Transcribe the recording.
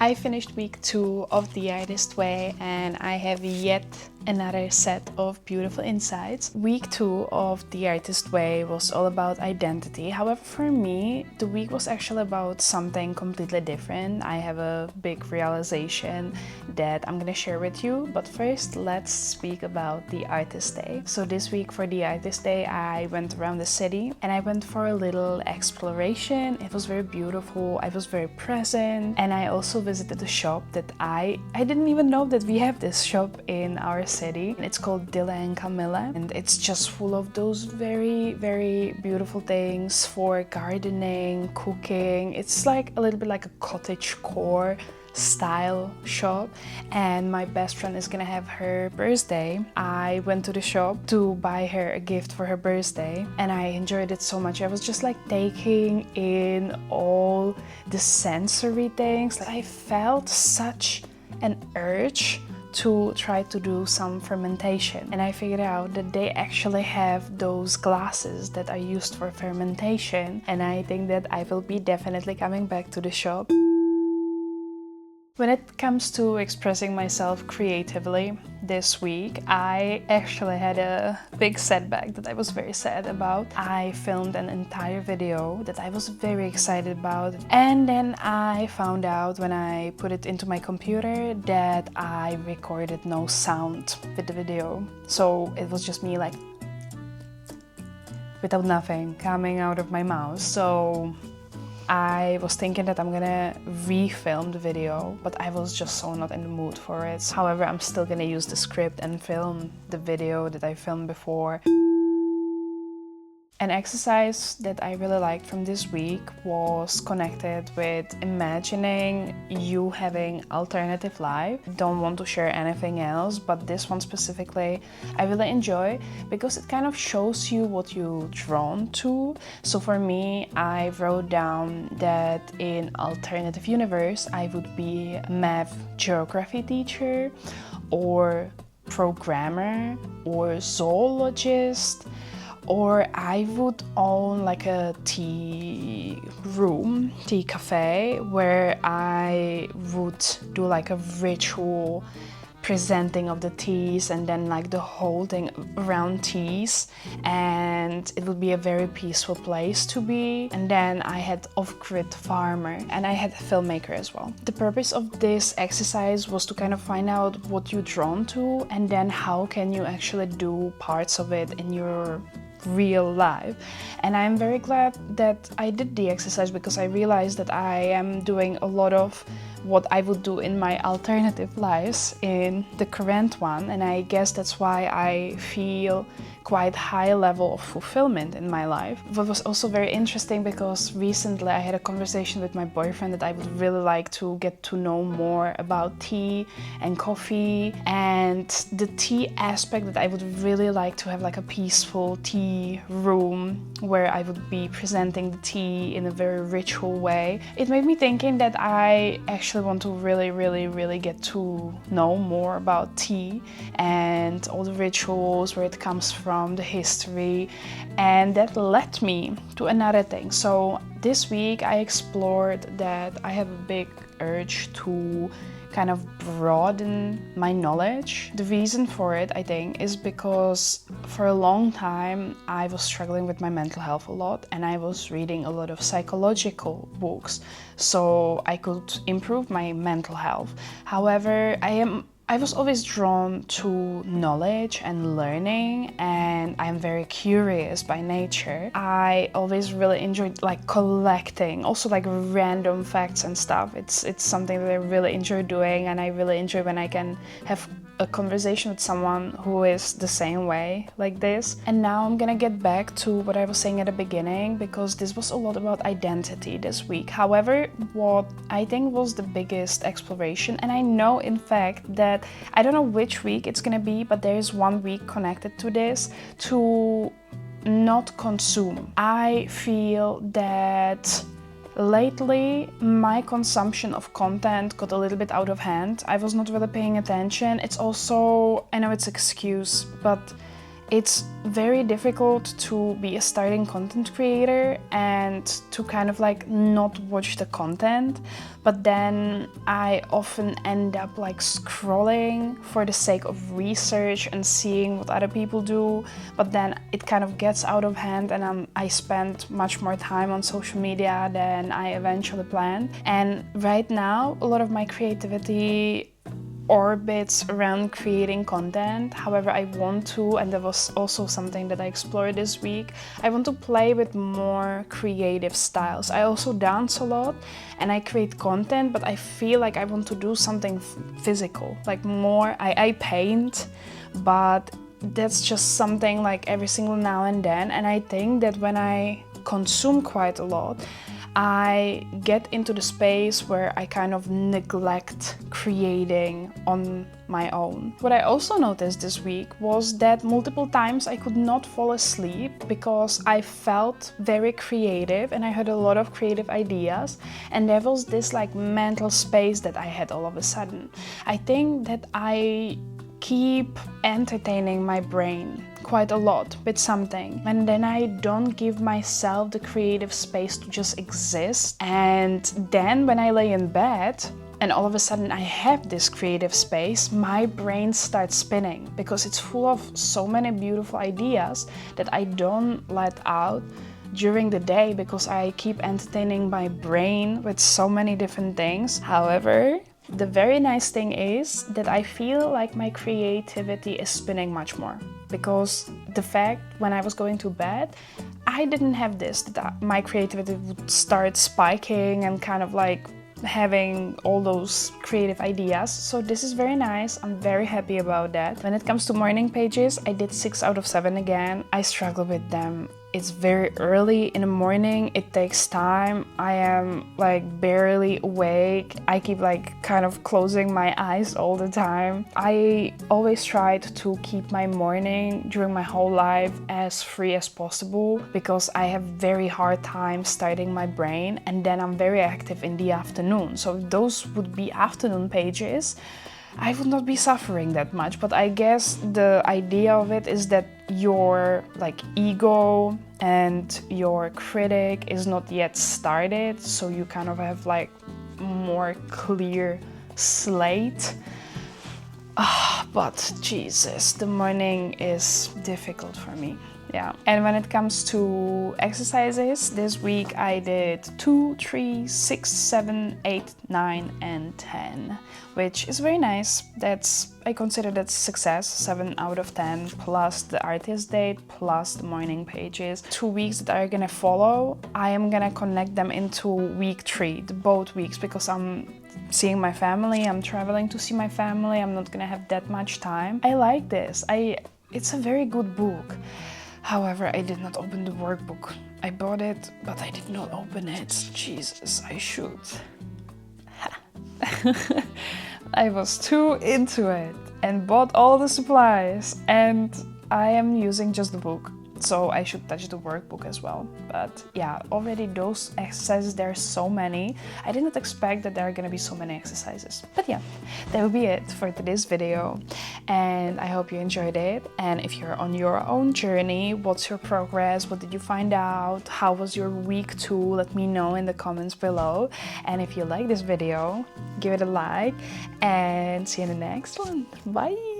I finished week 2 of The Artist Way and I have yet another set of beautiful insights. Week 2 of The Artist Way was all about identity. However, for me, the week was actually about something completely different. I have a big realization that I'm gonna share with you. But first, let's speak about The Artist Day. So this week for The Artist Day, I went around the city and I went for a little exploration. It was very beautiful. I was very present, and I also visited a shop that I didn't even know that we have this shop in our city. It's called Dilla and Camilla, and it's just full of those very, very beautiful things for gardening, cooking. It's like a little bit like a cottagecore style shop, and my best friend is gonna have her birthday. I went to the shop to buy her a gift for her birthday and I enjoyed it so much. I was just like taking in all the sensory things. I felt such an urge to try to do some fermentation, and I figured out that they actually have those glasses that are used for fermentation, and I think that I will be definitely coming back to the shop. When it comes to expressing myself creatively this week, I actually had a big setback that I was very sad about. I filmed an entire video that I was very excited about, and then I found out when I put it into my computer that I recorded no sound with the video. So it was just me like without nothing coming out of my mouth. So I was thinking that I'm gonna refilm the video, but I was just so not in the mood for it. However, I'm still gonna use the script and film the video that I filmed before. An exercise that I really liked from this week was connected with imagining you having alternative life. Don't want to share anything else, but this one specifically I really enjoy because it kind of shows you what you're drawn to. So for me, I wrote down that in alternative universe, I would be a math geography teacher or programmer or zoologist, or I would own like a tea room, tea cafe, where I would do like a ritual presenting of the teas and then like the whole thing around teas, and it would be a very peaceful place to be. And then I had off-grid farmer and I had a filmmaker as well. The purpose of this exercise was to kind of find out what you're drawn to and then how can you actually do parts of it in your real life. And I'm very glad that I did the exercise because I realized that I am doing a lot of what I would do in my alternative lives in the current one, and I guess that's why I feel quite high level of fulfillment in my life. What was also very interesting because recently I had a conversation with my boyfriend that I would really like to get to know more about tea and coffee, and the tea aspect that I would really like to have like a peaceful tea room where I would be presenting the tea in a very ritual way. It made me thinking that I actually want to really get to know more about tea and all the rituals, where it comes from, the history, and that led me to another thing. So this week I explored that I have a big urge to kind of broaden my knowledge. The reason for it, I think, is because for a long time I was struggling with my mental health a lot, and I was reading a lot of psychological books so I could improve my mental health. However, I was always drawn to knowledge and learning, and I'm very curious by nature. I always really enjoyed like collecting, also like random facts and stuff. It's something that I really enjoy doing, and I really enjoy when I can have a conversation with someone who is the same way like this. And now I'm gonna get back to what I was saying at the beginning, because this was a lot about identity this week. However, what I think was the biggest exploration, and I know in fact that I don't know which week it's gonna be, but there is one week connected to this, to not consume. I feel that lately, my consumption of content got a little bit out of hand. I was not really paying attention. It's also, I know it's an excuse, but It's very difficult to be a starting content creator and to kind of like not watch the content, but then I often end up like scrolling for the sake of research and seeing what other people do, but then it kind of gets out of hand and I spend much more time on social media than I eventually planned. And right now, a lot of my creativity orbits around creating content. However, I want to, and that was also something that I explored this week, I want to play with more creative styles. I also dance a lot and I create content, but I feel like I want to do something physical, like more, I paint, but that's just something like every single now and then. And I think that when I consume quite a lot, I get into the space where I kind of neglect creating on my own. What I also noticed this week was that multiple times I could not fall asleep because I felt very creative and I had a lot of creative ideas, and there was this like mental space that I had all of a sudden. I think that I keep entertaining my brain quite a lot with something, and then I don't give myself the creative space to just exist. And then when I lay in bed and all of a sudden I have this creative space, my brain starts spinning because it's full of so many beautiful ideas that I don't let out during the day because I keep entertaining my brain with so many different things. However, the very nice thing is that I feel like my creativity is spinning much more, because the fact when I was going to bed, I didn't have this, that my creativity would start spiking and kind of like having all those creative ideas. So this is very nice. I'm very happy about that. When it comes to morning pages, I did 6 out of 7 again. I struggle with them. It's very early in the morning, it takes time, I am like barely awake, I keep like kind of closing my eyes all the time. I always tried to keep my morning during my whole life as free as possible because I have very hard time starting my brain, and then I'm very active in the afternoon. So if those would be afternoon pages, I would not be suffering that much. But I guess the idea of it is that your like ego and your critic is not yet started, so you kind of have like more clear slate. But Jesus, the morning is difficult for me. Yeah. And when it comes to exercises, this week I did 2, 3, 6, 7, 8, 9, and 10, which is very nice. I consider that success, 7 out of 10, plus the artist date, plus the morning pages. 2 weeks that are gonna follow, I am gonna connect them into week 3, both weeks, because I'm seeing my family, I'm traveling to see my family, I'm not gonna have that much time. I like this. It's a very good book. However, I did not open the workbook. I bought it, but I did not open it. Jesus, I should. I was too into it and bought all the supplies, and I am using just the book. So I should touch the workbook as well. But yeah, already those exercises, there are so many. I did not expect that there are gonna be so many exercises. But yeah, that will be it for today's video. And I hope you enjoyed it. And if you're on your own journey, what's your progress? What did you find out? How was your week 2? Let me know in the comments below. And if you like this video, give it a like and see you in the next one. Bye!